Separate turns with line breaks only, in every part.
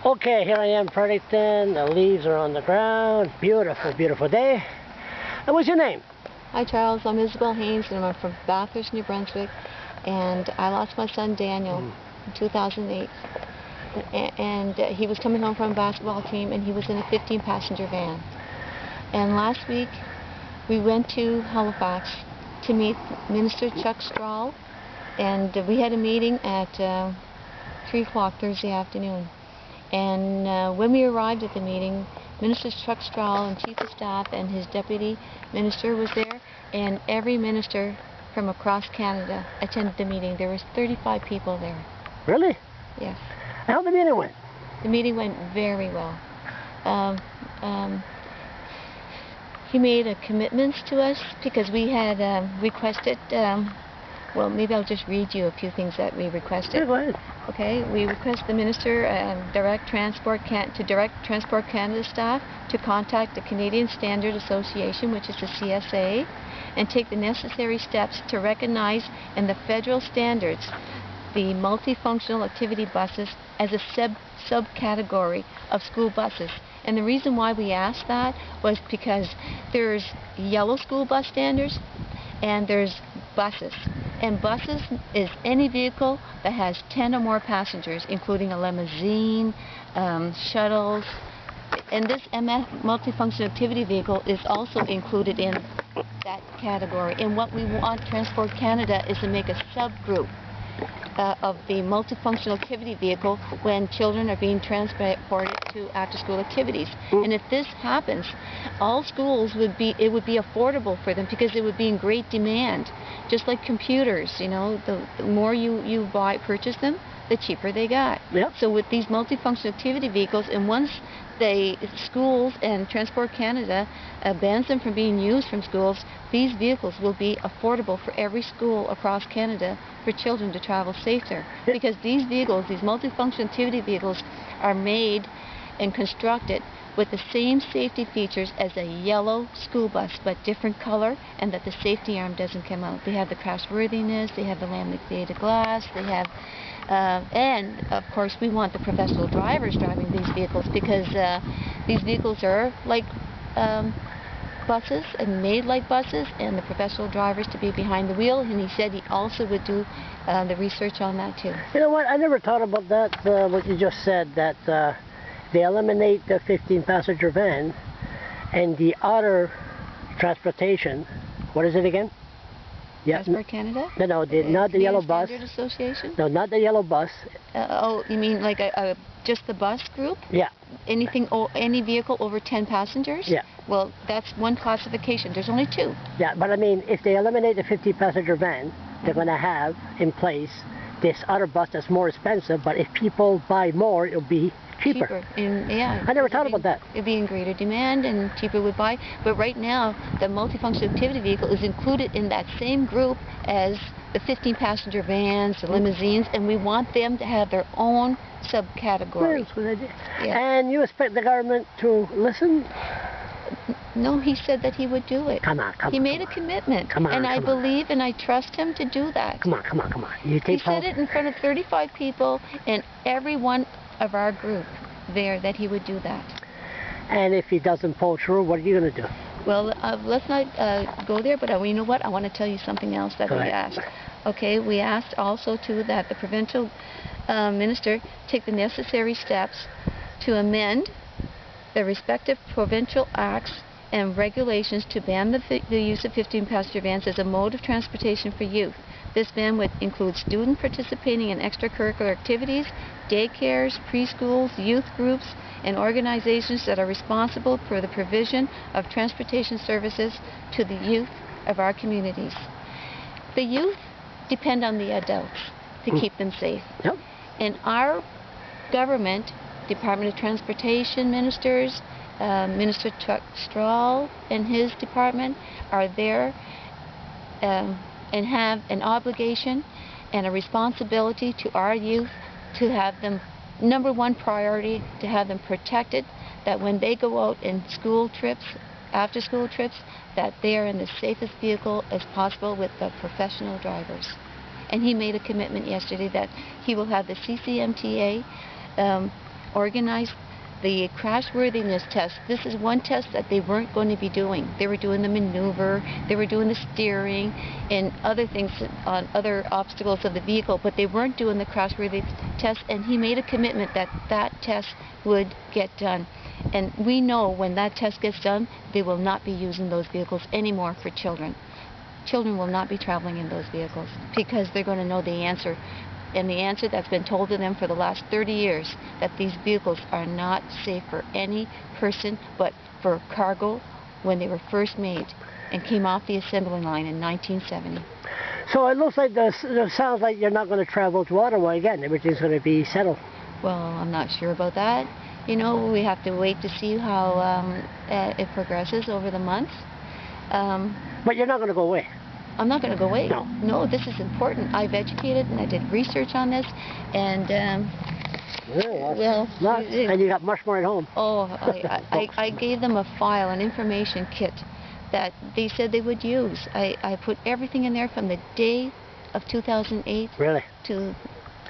Okay, here I am, Fredericton. The leaves are on the ground. Beautiful, beautiful day. And what's your name?
Hi Charles, I'm Isabel Haynes and I'm from Bathurst, New Brunswick, and I lost my son Daniel in 2008. And he was coming home from a basketball team and he was in a 15-passenger van. And last week we went to Halifax to meet Minister Chuck Strahl, and we had a meeting at 3 o'clock Thursday afternoon. And when we arrived at the meeting, Minister Chuck Strahl and Chief of Staff and his Deputy Minister was there, and every minister from across Canada attended the meeting. There was 35 people there.
Really?
Yes.
How the meeting went?
The meeting went very well. He made a commitment to us because we had requested, well, maybe I'll just read you a few things that we requested.
Yeah, go ahead.
Okay, we request the Minister direct Transport Canada staff to contact the Canadian Standard Association, which is the CSA, and take the necessary steps to recognize in the federal standards the multifunctional activity buses as a subcategory of school buses. And the reason why we asked that was because there's yellow school bus standards and there's buses. And buses is any vehicle that has 10 or more passengers, including a limousine, shuttles. And this multifunction activity vehicle is also included in that category. And what we want Transport Canada is to make a subgroup of the multifunctional activity vehicle when children are being transported to after-school activities. And if this happens, all schools would be affordable for them because it would be in great demand. Just like computers, you know, the more you purchase them, the cheaper they got.
Yep.
So with these multifunctional activity vehicles, and once schools and Transport Canada bans them from being used from schools, these vehicles will be affordable for every school across Canada for children to travel safer.
Yep.
Because these vehicles, these multifunction activity vehicles, are made and constructed with the same safety features as a yellow school bus, but different color, and that the safety arm doesn't come out. They have the crashworthiness, they have the laminated glass, they have and of course we want the professional drivers driving these vehicles because these vehicles are like buses and made like buses, and the professional drivers to be behind the wheel. And he said he also would do the research on that too.
You know what, I never thought about that, what you just said, that they eliminate the 15-passenger van and the other transportation. What is it again? Yeah.
Transport Canada?
No, not the yellow bus.
Standard Association?
No, not the yellow bus.
Oh, you mean like just the bus group?
Yeah.
Any vehicle over 10 passengers?
Yeah.
Well, that's one classification. There's only two.
Yeah, but I mean, if they eliminate the 50-passenger van, they're going to have in place this other bus that's more expensive, but if people buy more, it'll be cheaper.
Yeah.
I never thought about that.
It'd be in greater demand and cheaper would buy. But right now, the multifunction activity vehicle is included in that same group as the 15-passenger vans, the limousines, and we want them to have their own subcategory.
That's a good idea.
Yeah.
And you expect the government to listen?
No, he said that he would do it.
Come on.
He made a commitment.
Come on,
and I
come on.
believe and I trust him to do that.
Come on. You
He
take
said it in front of 35 people and every one of our group there that he would do that.
And if he doesn't pull through, what are you going to do?
Well, let's not go there, but you know what? I want to tell you something else that we asked. Okay, we asked also too that the provincial minister take the necessary steps to amend the respective provincial acts and regulations to ban the use of 15-passenger vans as a mode of transportation for youth. This ban would include students participating in extracurricular activities, daycares, preschools, youth groups, and organizations that are responsible for the provision of transportation services to the youth of our communities. The youth depend on the adults to keep them safe.
Yep.
And our government, Department of Transportation ministers, Minister Chuck Strahl and his department are there and have an obligation and a responsibility to our youth to have them, number one priority, to have them protected, that when they go out in school trips, after school trips, that they are in the safest vehicle as possible with the professional drivers. And he made a commitment yesterday that he will have the CCMTA organized the crashworthiness test. This is one test that they weren't going to be doing. They were doing the maneuver, they were doing the steering, and other things on other obstacles of the vehicle, but they weren't doing the crashworthiness test, and he made a commitment that that test would get done. And we know when that test gets done, they will not be using those vehicles anymore for children. Children will not be traveling in those vehicles because they're going to know the answer. And the answer that's been told to them for the last 30 years, that these vehicles are not safe for any person but for cargo when they were first made and came off the assembly line in 1970.
So it looks like it sounds like you're not going to travel to Ottawa again. Everything's going to be settled.
Well, I'm not sure about that. You know, we have to wait to see how it progresses over the months.
But you're not going to go away.
I'm not going to go away.
No.
No, this is important. I've educated and I did research on this, and
and you got much more at home.
Oh, I gave them a file, an information kit that they said they would use. I put everything in there from the day of 2008
Really?
to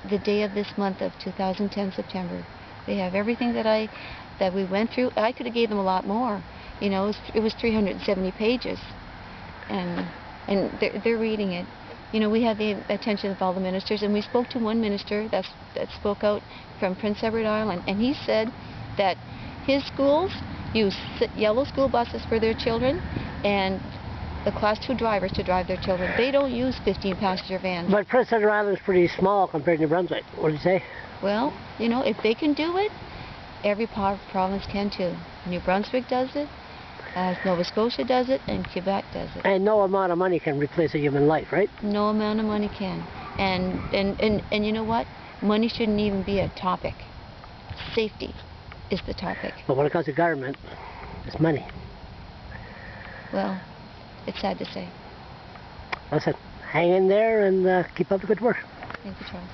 the day of this month of 2010 September. They have everything that we went through. I could have gave them a lot more. You know, it was 370 pages, and they're reading it. You know, we had the attention of all the ministers, and we spoke to one minister that spoke out from Prince Edward Island, and he said that his schools use yellow school buses for their children and the Class 2 drivers to drive their children. They don't use 15-passenger vans.
But Prince Edward Island is pretty small compared to New Brunswick. What did you say?
Well, you know, if they can do it, every province can too. New Brunswick does it, Nova Scotia does it, and Quebec does it.
And no amount of money can replace a human life, right?
No amount of money can. And you know what? Money shouldn't even be a topic. Safety is the topic.
But when it comes to government, it's money.
Well, it's sad to say.
Listen, hang in there and keep up the good work.
Thank you, Charles.